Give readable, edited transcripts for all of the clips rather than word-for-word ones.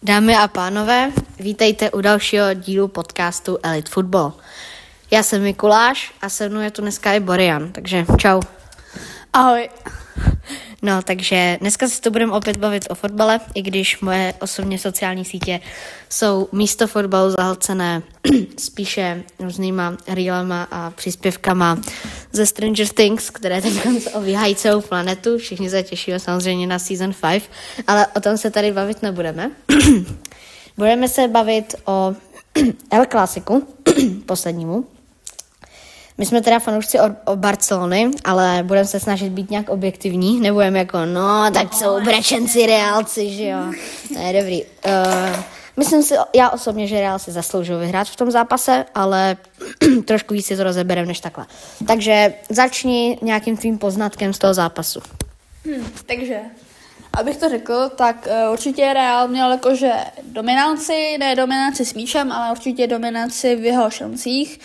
Dámy a pánové, vítejte u dalšího dílu podcastu Elite Football. Já jsem Mikuláš a se mnou je tu dneska i Borian, takže čau. Ahoj. No, takže dneska si to budeme opět bavit o fotbale, i když moje osobně sociální sítě jsou místo fotbalu zahlcené spíše různýma reelama a příspěvkama ze Stranger Things, které teď obíhají celou planetu. Všichni se těšíme samozřejmě na Season 5, ale o tom se tady bavit nebudeme. Budeme se bavit o El Clásiku, poslednímu. My jsme teda fanoušci o Barcelony, ale budeme se snažit být nějak objektivní. Nebudeme jako, no, tak jsou brečenci Realci, že jo. To je dobrý. Myslím si, já osobně, že Real si zasloužil vyhrát v tom zápase, ale trošku víc si to rozebereme než takhle. Takže začni nějakým tvým poznatkem z toho zápasu. Takže, abych to řekl, tak určitě Real měl jakože dominanci, ne dominanci s míčem, ale určitě dominanci v jeho šancích.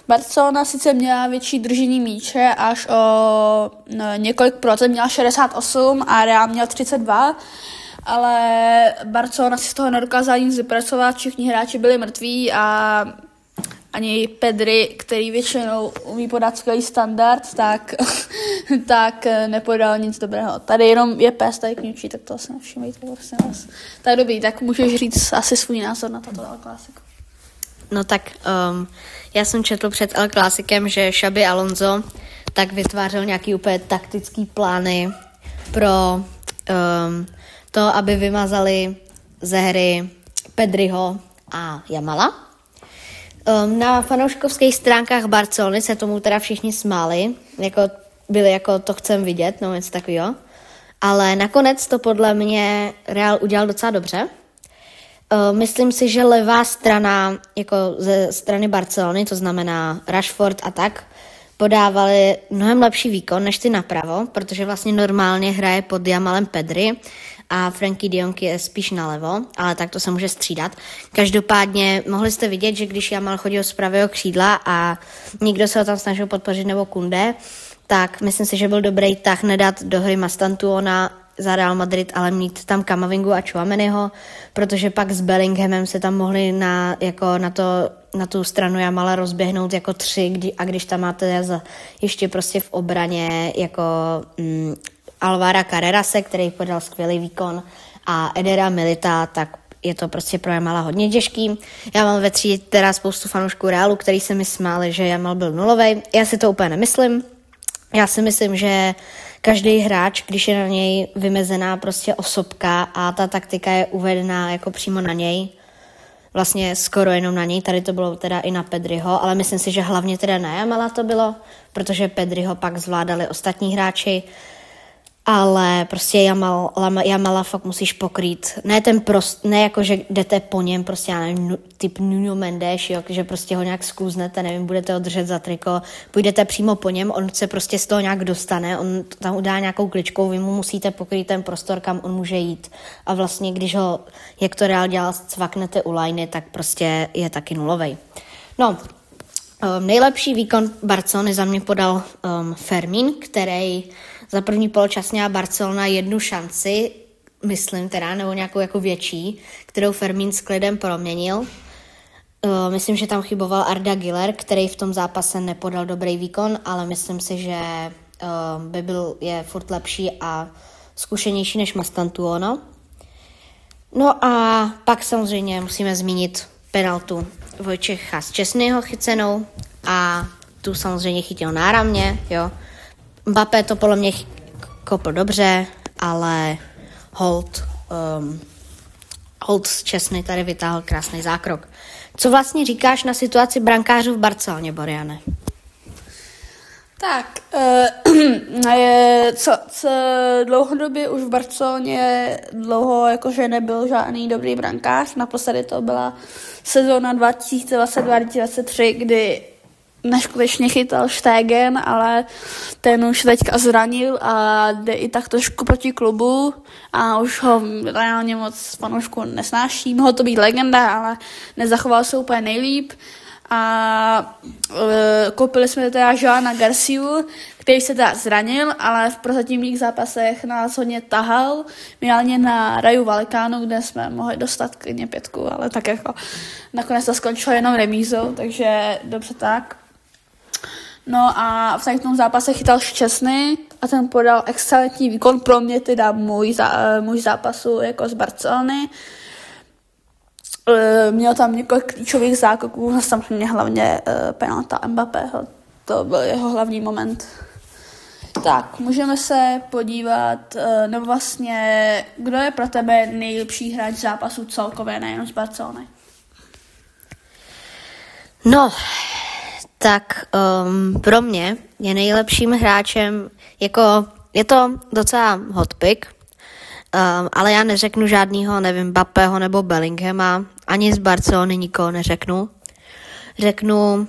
Barcelona sice měla větší držení míče, až o několik procent, měla 68 a Real měl 32, ale Barcelona si z toho nedokázala nic vypracovat, všichni hráči byli mrtví a ani Pedri, který většinou umí podat skvělý standard, tak nepodal nic dobrého. Tady jenom je pes, tady kňučí, tak to se nevšimejte, prosím vás. Tak dobrý, tak můžeš říct asi svůj názor na toto El Clásico. No tak já jsem četl před El Clásicem, že Xabi Alonso tak vytvářel nějaký úplně taktický plány pro to, aby vymazali ze hry Pedriho a Jamala. Na fanouškovských stránkách Barcelony se tomu teda všichni smáli, byli jako to chcem vidět, no něco takového. Ale nakonec to podle mě Real udělal docela dobře. Myslím si, že levá strana, jako ze strany Barcelony, to znamená Rashford a tak, podávali mnohem lepší výkon než ty napravo, protože vlastně normálně hraje pod Jamalem Pedri a Frenkie de Jong je spíš nalevo, ale tak to se může střídat. Každopádně mohli jste vidět, že když Jamal chodil z pravého křídla a někdo se ho tam snažil podpořit nebo Kunde, tak myslím si, že byl dobrý tah nedat do hry Mastantuona za Real Madrid, ale mít tam Kamavingu a Tchouaméniho, protože pak s Bellinghamem se tam mohli na tu stranu Jamala rozběhnout jako tři, a když tam máte ještě prostě v obraně jako Alvara Carrerase, který podal skvělý výkon, a Edera Milita, tak je to prostě pro Jamala hodně těžký. Já mám ve třídě teda spoustu fanoušků Realu, který se mi smáli, že Jamal byl nulovej. Já si to úplně nemyslím. Já si myslím, že každý hráč, když je na něj vymezená prostě osobka a ta taktika je uvedená jako přímo na něj, vlastně skoro jenom na něj, tady to bylo teda i na Pedriho, ale myslím si, že hlavně teda na Jamala to bylo, protože Pedriho pak zvládali ostatní hráči, ale prostě Jamala fakt musíš pokrýt. Ne jako, že jdete po něm, prostě já nevím, typ Nuno Mendes, jo, že prostě ho nějak skluznete, nevím, budete ho držet za triko, půjdete přímo po něm, on se prostě z toho nějak dostane, on tam udá nějakou kličkou, vy mu musíte pokrýt ten prostor, kam on může jít. A vlastně, když ho, jak to Real dělal, cvaknete u liney, tak prostě je taky nulovej. No, nejlepší výkon Barcelony za mě podal Fermín, který za první poločas měla Barcelona jednu šanci, myslím teda, nebo nějakou jako větší, kterou Fermín s klidem proměnil. Myslím, že tam chyboval Arda Güler, který v tom zápase nepodal dobrý výkon, ale myslím si, že je furt lepší a zkušenější než Mastantuono. No a pak samozřejmě musíme zmínit penaltu Vojtěcha Šťastného chycenou a tu samozřejmě chytil náramně, jo. Mbappé to podle mě kopl dobře, ale Holt z Česny tady vytáhl krásný zákrok. Co vlastně říkáš na situaci brankářů v Barceloně, Boriane? Tak, co dlouhodobě už v Barceloně jakože nebyl žádný dobrý brankář. Naposledy to byla sezóna 2022-2023, kdy neskutečně chytal Stegen, ale ten už teďka zranil a jde i tak trošku proti klubu a už ho reálně moc fanoušku nesnáší. Mohl to být legenda, ale nezachoval se úplně nejlíp. a koupili jsme teda Joana Garciu, který se teda zranil, ale v prozatímních zápasech nás hodně tahal, minimálně na Rayu Vallecano, kde jsme mohli dostat klidně 5, ale tak jako nakonec to skončilo jenom remízou, takže dobře tak. No a v tom zápase chytal Šťastný a ten podal excelentní výkon, pro mě teda můj zápasu jako z Barcelony. Měl tam několik klíčových zákoků, samozřejmě hlavně penalta Mbappého, to byl jeho hlavní moment. Tak, můžeme se podívat, nebo vlastně, kdo je pro tebe nejlepší hráč zápasu celkově, nejenom z Barcelony? No, tak pro mě je nejlepším hráčem, jako je to docela hot pick, ale já neřeknu žádnýho, nevím, Mbappého nebo Bellinghama, ani z Barcelony nikoho neřeknu. Řeknu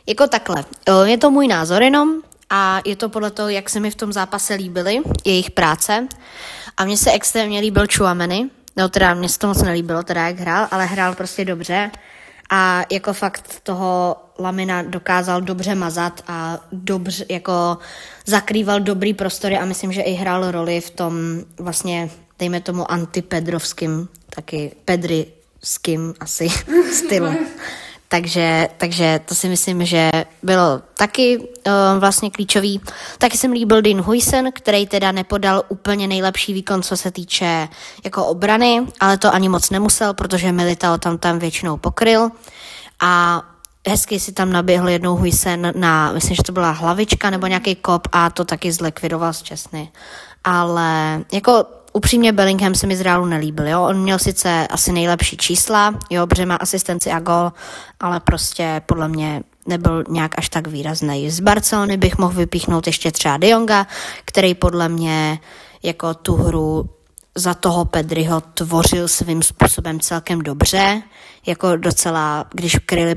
jako takhle, je to můj názor jenom a je to podle toho, jak se mi v tom zápase líbily jejich práce a mně se extrémně líbil Tchouaméni, no teda mně se to moc nelíbilo, teda jak hrál, ale hrál prostě dobře. A jako fakt toho Lamina dokázal dobře mazat a dobře jako zakrýval dobrý prostory a myslím, že i hrál roli v tom vlastně, dejme tomu antipedrovským, taky pedriským asi stylu. Takže to si myslím, že bylo taky vlastně klíčový. Taky se mi líbil Dean Huijsen, který teda nepodal úplně nejlepší výkon, co se týče jako obrany, ale to ani moc nemusel, protože Militao tam většinou pokryl a hezky si tam naběhl jednou Huijsen na, myslím, že to byla hlavička nebo nějaký kop a to taky zlikvidoval šťastný. Ale jako upřímně Bellingham se mi z Realu nelíbil, jo. On měl sice asi nejlepší čísla, jo, protože má asistenci a gol, ale prostě podle mě nebyl nějak až tak výrazný. Z Barcelony bych mohl vypíchnout ještě třeba De Jonga, který podle mě jako tu hru za toho Pedriho tvořil svým způsobem celkem dobře, jako docela, když kryli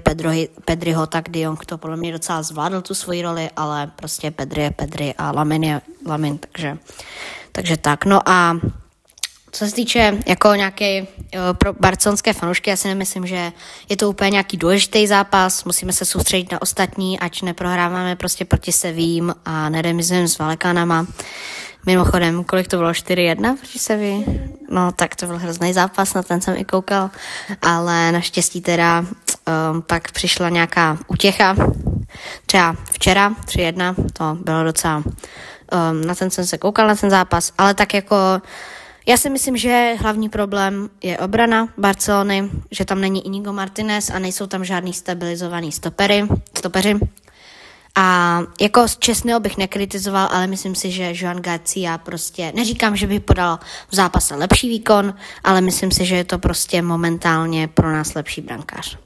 Pedriho, tak De Jong to podle mě docela zvládl tu svoji roli, ale prostě Pedri je Pedri a Lamin je Lamin, takže tak. No a co se týče jako nějaké pro barcelonské fanoušky, já si nemyslím, že je to úplně nějaký důležitý zápas, musíme se soustředit na ostatní, ať neprohráváme prostě proti Sevillím a neremizujeme s Vallecánama. Mimochodem, kolik to bylo? 4-1 proti Sevilli? No tak to byl hrozný zápas, na ten jsem i koukal, ale naštěstí teda pak přišla nějaká útěcha, třeba včera 3-1, to bylo docela, na ten jsem se koukal, na ten zápas, ale tak jako já si myslím, že hlavní problém je obrana Barcelony, že tam není Inigo Martinez a nejsou tam žádný stabilizovaný stopeři. A jako z Česného bych nekritizoval, ale myslím si, že Joan Garcia prostě, neříkám, že by podal v zápase lepší výkon, ale myslím si, že je to prostě momentálně pro nás lepší brankář.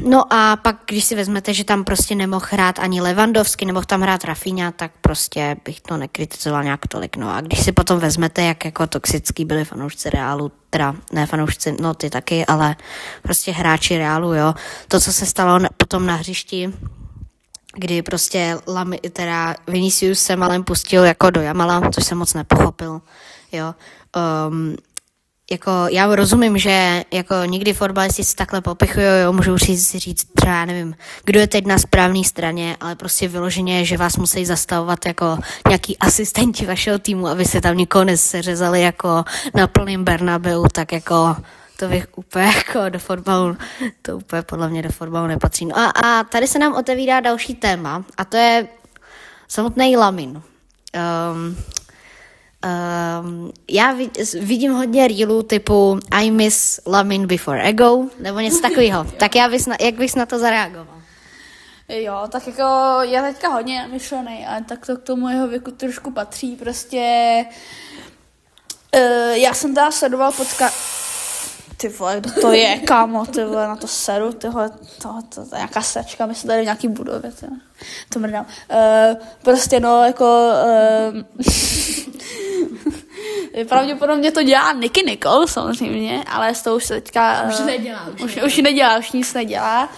No a pak, když si vezmete, že tam prostě nemohl hrát ani Lewandowski, nemohl tam hrát Rafinha, tak prostě bych to nekritizoval nějak tolik. No a když si potom vezmete, jak jako toxický byli fanoušci Realu, teda ne fanoušci, no ty taky, ale prostě hráči Realu, jo. To, co se stalo potom na hřišti, kdy prostě Vinicius se malem pustil jako do Jamala, což jsem moc nepochopil, jo. Jako já rozumím, že jako někdy fotbalisti si takhle popichují, jo, můžou si říct třeba, nevím, kdo je teď na správné straně, ale prostě vyloženě, že vás musí zastavovat jako nějaký asistenti vašeho týmu, aby se tam nikoho neseřezali jako na plným Bernabeu, tak jako to bych úplně jako do fotbalu, to úplně podle mě do fotbalu nepatří. No a tady se nám otevírá další téma a to je samotný Lamin. Já vidím hodně reelů typu I miss Lamin before I go, nebo něco takového. Tak jak bys na to zareagoval? Jo, tak jako já teďka hodně namyšlený, ale tak to k tomu jeho věku trošku patří. Prostě já jsem teda sledoval ty vole, kdo to je, kámo, ty vole, na to seru, tyhle, to je nějaká sračka, my jsme tady v nějaký budově, to mrdám. Prostě no, jako pravděpodobně to dělá Nicky Nicole, samozřejmě, ale s tou už se teďka už nedělá, už nic nedělá.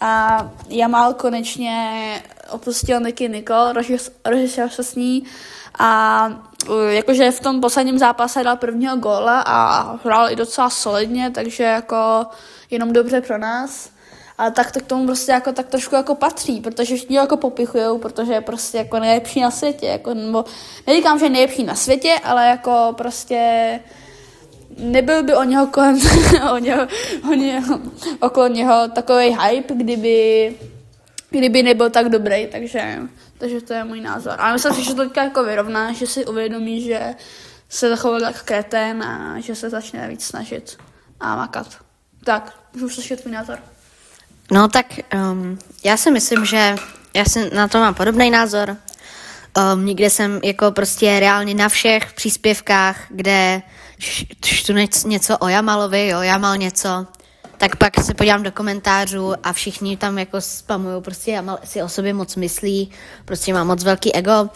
A Jamal konečně opustil Nicky Nicole, rozešel se s ní a jakože v tom posledním zápase dal prvního góla a hrál i docela solidně, takže jako jenom dobře pro nás. Ale tak to k tomu prostě jako tak trošku jako patří, protože všichni jako popichujou, protože je prostě jako nejlepší na světě, jako, nebo neříkám, že je nejlepší na světě, ale jako prostě nebyl by okolo něho takovej hype, kdyby nebyl tak dobrý, takže to je můj názor. Ale myslím si, že to teďka jako vyrovná, že si uvědomí, že se zachoval tak kretén a že se začne víc snažit a makat. Tak, můžu slyšet tvůj názor. No tak já si myslím, že já si na to mám podobný názor. Nikde jsem jako prostě reálně na všech příspěvkách, kde čtu něco o Jamalovi, Jamal něco, tak pak se podívám do komentářů a všichni tam jako spamujou, prostě Jamal si o sobě moc myslí, prostě má moc velký ego.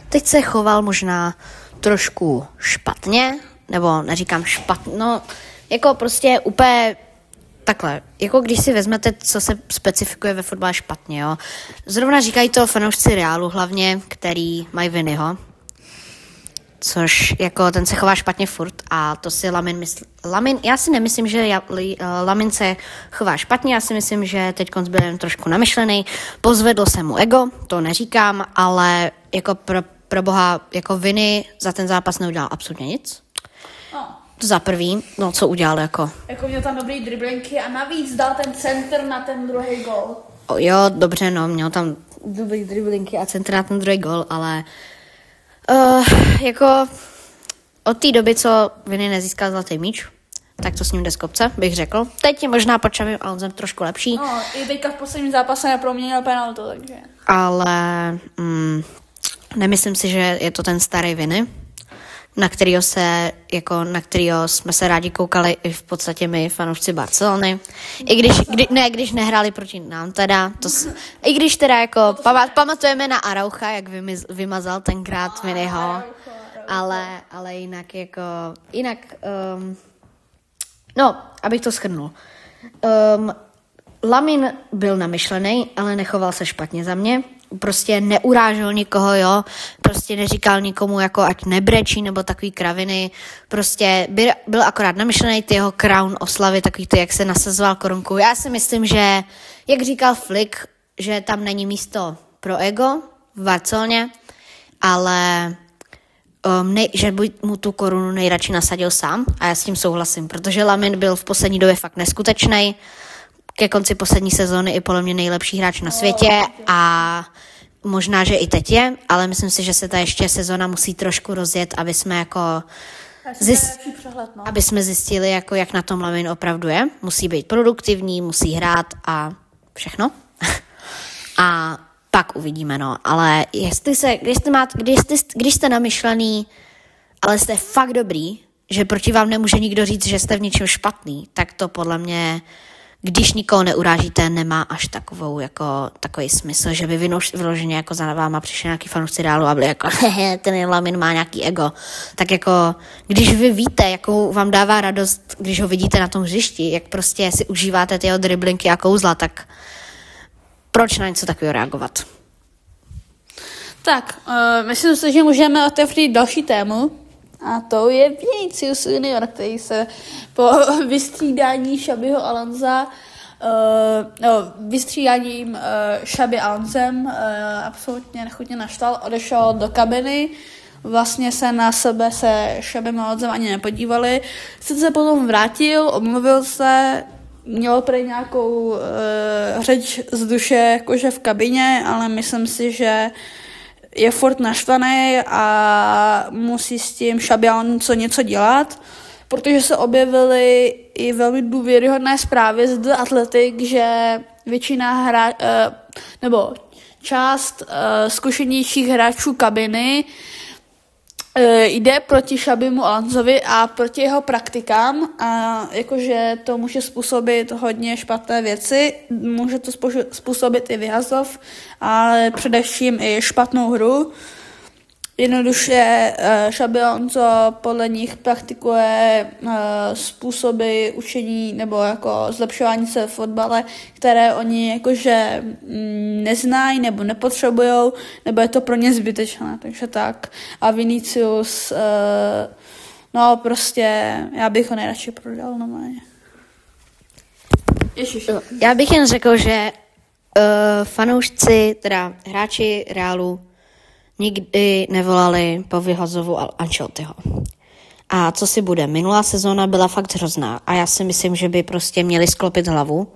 Teď se choval možná trošku špatně, nebo neříkám špatně, no jako prostě úplně takhle, jako když si vezmete, co se specifikuje ve fotbale špatně, jo. Zrovna říkají to fanoušci Realu hlavně, který mají Viniho, což jako ten se chová špatně furt a to si Lamin myslí. Já si nemyslím, že Lamin se chová špatně, já si myslím, že teď byl trošku namyšlený, pozvedl se mu ego, to neříkám, ale jako pro boha, jako Vini za ten zápas neudělal absolutně nic. To za prvý, no co udělal jako? Jako měl tam dobrý driblinky a navíc dal ten center na ten druhý gol. Jo, dobře, no, měl tam dobrý driblinky a center na ten druhý gol, ale jako od té doby, co Vini nezískal zlatý míč, tak to s ním jde z kopce, bych řekl. Teď je možná pod Xabim Alonzem trošku lepší. No, i teďka v posledním zápase neproměnil penaltu, takže. Ale nemyslím si, že je to ten starý Vini, na kterýho jsme se rádi koukali i v podstatě my, fanoušci Barcelony. I když nehráli proti nám teda. I když teda jako pamatujeme na Araucha, jak vymazal tenkrát Viniho. Ale jinak no, abych to shrnul. Lamin byl namyšlený, ale nechoval se špatně za mě. Prostě neurážel nikoho, jo, prostě neříkal nikomu, jako ať nebrečí, nebo takový kraviny, prostě byl akorát namyšlený, ty jeho crown oslavy, takový ty, jak se nasazoval korunku. Já si myslím, že, jak říkal Flick, že tam není místo pro ego v Barceloně, ale že by mu tu korunu nejradši nasadil sám a já s tím souhlasím, protože Lamin byl v poslední době fakt neskutečnej, ke konci poslední sezóny i podle mě nejlepší hráč na světě a možná, že i teď je, ale myslím si, že se ta ještě sezóna musí trošku rozjet, aby jsme jako aby jsme zjistili, jako jak na tom Lamin opravdu je. Musí být produktivní, musí hrát a všechno. A pak uvidíme, no. Ale když jste namyšlený, ale jste fakt dobrý, že proti vám nemůže nikdo říct, že jste v něčem špatný, tak to podle mě, když nikoho neurážíte, nemá až takový smysl, že by vyloženě jako za váma přišli nějaký fanoušci Realu a byli jako ten Lamin má nějaký ego. Tak jako, když vy víte, jakou vám dává radost, když ho vidíte na tom hřišti, jak prostě si užíváte ty jeho driblinky a kouzla, tak proč na něco takového reagovat? Tak, myslím si, že můžeme otevřít další tému. A to je Vinicius Junior, který se po vystřídání Xabiho Alonza, vystřídáním Xabi Alonzem absolutně nechutně naštval, odešel do kabiny, vlastně se na sebe se Xabim Alonzem ani nepodívali, se potom vrátil, omluvil se, měl prý nějakou řeč z duše jakože v kabině, ale myslím si, že je furt naštvaný a musí s tím Xabi Alonso něco dělat, protože se objevily i velmi důvěryhodné zprávy z The Athletic, že většina nebo část zkušenějších hráčů kabiny jde proti Xabimu Alonsovi a proti jeho praktikám a jakože to může způsobit hodně špatné věci, může to způsobit i vyhazov, ale především i špatnou hru. jednoduše Xabi Alonso podle nich praktikuje způsoby učení nebo jako zlepšování se v fotbale, které oni jakože neznají nebo nepotřebujou, nebo je to pro ně zbytečné, takže tak. A Vinicius, no prostě, já bych ho nejradši prodal normálně. Ježiš. Já bych jen řekl, že fanoušci, teda hráči Realu, nikdy nevolali po vyhozovu Ancelottiho. A co si bude? Minulá sezóna byla fakt hrozná a já si myslím, že by prostě měli sklopit hlavu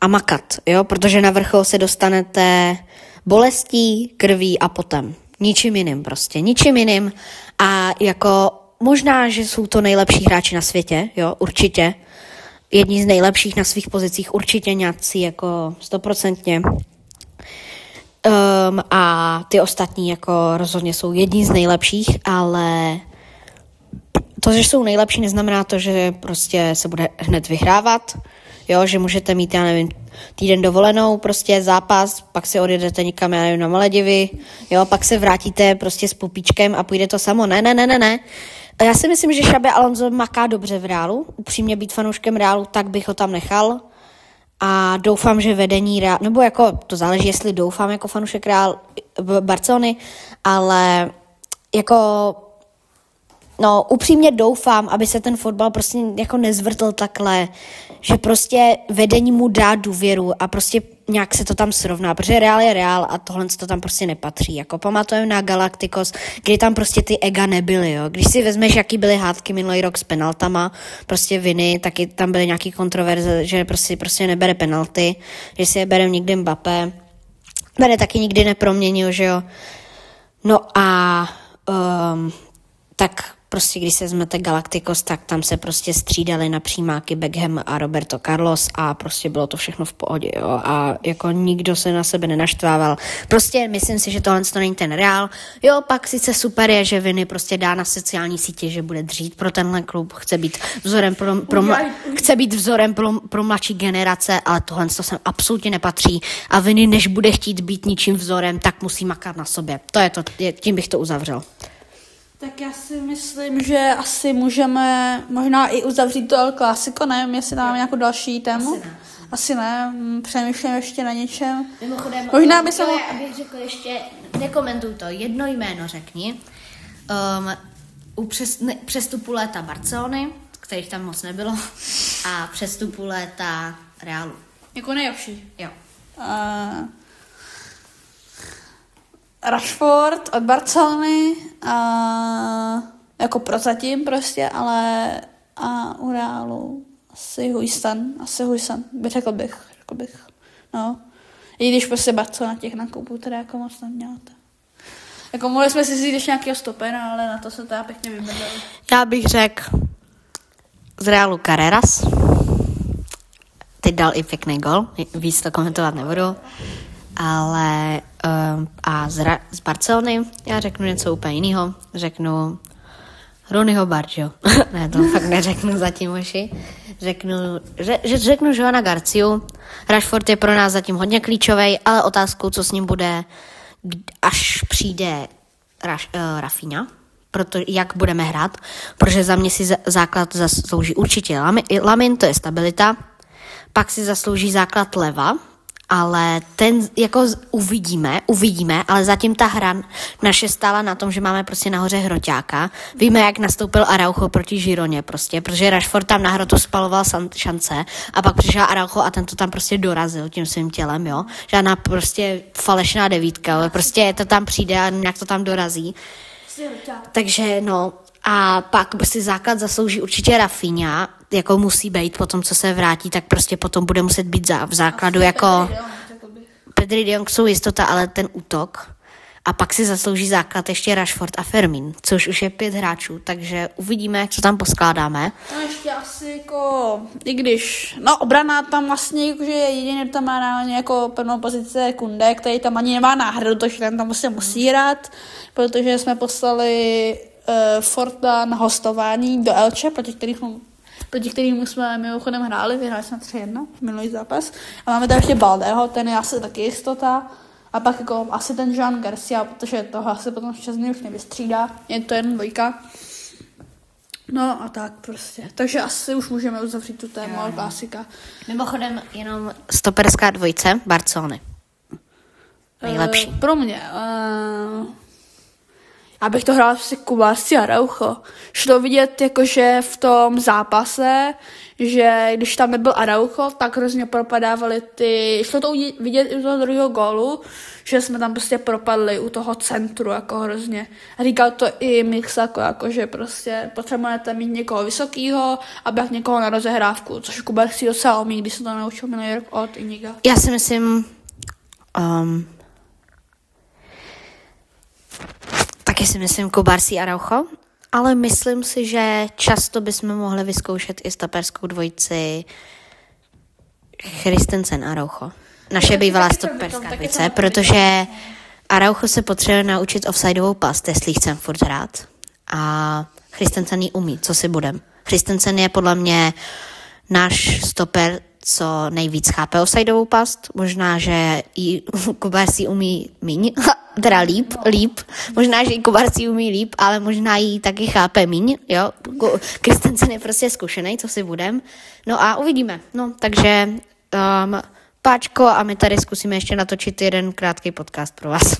a makat, jo? Protože na vrchol se dostanete bolestí, krví a potem. Ničím jiným prostě, ničím jiným. A jako možná, že jsou to nejlepší hráči na světě, jo, určitě. Jedni z nejlepších na svých pozicích, určitě nějací jako 100%. A ty ostatní jako rozhodně jsou jedni z nejlepších, ale to, že jsou nejlepší, neznamená to, že prostě se bude hned vyhrávat, jo, že můžete mít, já nevím, týden dovolenou, prostě zápas, pak si odjedete někam, já nevím, na Maledivy, jo, pak se vrátíte prostě s pupíčkem a půjde to samo. Ne. Já si myslím, že Xabi Alonso maká dobře v Realu, upřímně být fanouškem Realu, tak bych ho tam nechal. A doufám, že vedení Real, nebo jako to záleží, jestli doufám jako fanoušek Real Barcelony, ale jako no upřímně doufám, aby se ten fotbal prostě jako nezvrtl takhle, že prostě vedení mu dá důvěru a prostě nějak se to tam srovná, protože Real je Real a tohle to tam prostě nepatří. Jako pamatujeme na Galacticos, kdy tam prostě ty ega nebyly, jo. Když si vezmeš, jaký byly hádky minulý rok s penaltama, prostě viny, taky tam byly nějaký kontroverze, že prostě nebere penalty, že si je bere nikdy Mbappé, bere taky nikdy neproměnil, že jo. No a tak prostě když se vezmete Galacticos, tak tam se prostě střídali na přímáky Beckham a Roberto Carlos a prostě bylo to všechno v pohodě, jo. A jako nikdo se na sebe nenaštvával. Prostě myslím si, že tohle to není ten Real. Jo, pak sice super je, že Viny prostě dá na sociální sítě, že bude dřít pro tenhle klub, chce být vzorem pro mladší generace, ale tohle to sem absolutně nepatří a Viny, než bude chtít být ničím vzorem, tak musí makat na sobě. To je to, tím bych to uzavřel. Tak já si myslím, že asi můžeme možná i uzavřít to El Clásico, nevím, jestli tam máme nějakou další tému. Asi ne, přemýšlím ještě na něčem. Mimochodem, možná by se abych řekl ještě, nekomentuj to, jedno jméno řekni. U přestupu léta Barcelony, kterých tam moc nebylo, a přestupu léta Realu. Jako nejlepší. Jo. Rashford od Barcelony, jako prozatím prostě, ale a u Realu asi Huijsen, řekl bych. No. I když prostě Barcelona těch nákupů teda jako moc neměla. Jako mohli jsme si říct nějakého stopera, ale na to se teda pěkně vymrzeli. Já bych řekl z Realu Carreras. Teď dal i pěkný gol, víc to komentovat nebudu. Ale a z Barcelony já řeknu něco úplně jiného. Řeknu Ronnyho Bargio. Ne, to fakt neřeknu zatím už. Řeknu Joana Garciu. Rashford je pro nás zatím hodně klíčový, ale otázkou, co s ním bude, až přijde Rafinha, jak budeme hrát, protože za mě si základ zaslouží určitě Lamin, to je stabilita, pak si zaslouží základ leva, ale ten jako uvidíme, ale zatím ta hra naše stála na tom, že máme prostě nahoře hroťáka. Víme, jak nastoupil Araujo proti Gironě prostě, protože Rashford tam na hrotu spaloval šance a pak přišel Araujo a ten to tam prostě dorazil tím svým tělem, jo. Žádná prostě falešná devítka, ale prostě to tam přijde a nějak to tam dorazí. Takže no, a pak si základ zaslouží určitě Rafinha, jako musí být po tom, co se vrátí, tak prostě potom bude muset být v základu jako Pedri, De Jong jsou jistota, ale ten útok. A pak si zaslouží základ ještě Rashford a Fermin, což už je 5 hráčů, takže uvidíme, jak to tam poskládáme. No ještě asi jako, i když, no obrana tam vlastně, jakože jediný tam má reálně jako pevnou pozici Kunde, který tam ani nemá náhradu, takže ten tam prostě musí hrát, protože jsme poslali Forta na hostování do Elche, proti kterým jsme mimochodem hráli, vyhráli jsme 3-1 minulý zápas. A máme tam ještě Baldeho, ten je asi taky jistota. A pak jako asi ten Jean Garcia, protože toho asi potom Šťastný už nevystřídá, je to jen dvojka. No a tak prostě. Takže asi už můžeme uzavřít tu tému El Clásica. Mimochodem jenom stoperská dvojice Barcelony. Nejlepší. Pro mě. Já bych to hrál si Kubarsi a Araujo. Šlo vidět jakože v tom zápase, že když tam nebyl Araujo, tak hrozně propadávali šlo to vidět i u toho druhého gólu, že jsme tam prostě propadli u toho centru jako hrozně. A říkal to i Mixako, jakože prostě potřebujete mít někoho vysokýho a být někoho na rozehrávku, což Kubarsi docela umí, když se to naučil minulý rok od Iniga. Já si myslím, taky si myslím Kubarsi a Araujo, ale myslím si, že často bychom mohli vyzkoušet i stoperskou dvojici Christensen a Araujo. Naše bývalá stoperská dvojice, protože Araujo se potřebuje naučit offsideovou past, jestli chcem furt hrát. A Christensen ji umí, co si budem. Christensen je podle mě náš stoper, co nejvíc chápe offsideovou past. Možná, že i Kubarsi umí míň, teda líp. Možná, že i Kubarsi umí líp, ale možná ji taky chápe míň, jo. Christensen je prostě zkušený, co si budem. No a uvidíme. No, takže páčko a my tady zkusíme ještě natočit jeden krátký podcast pro vás.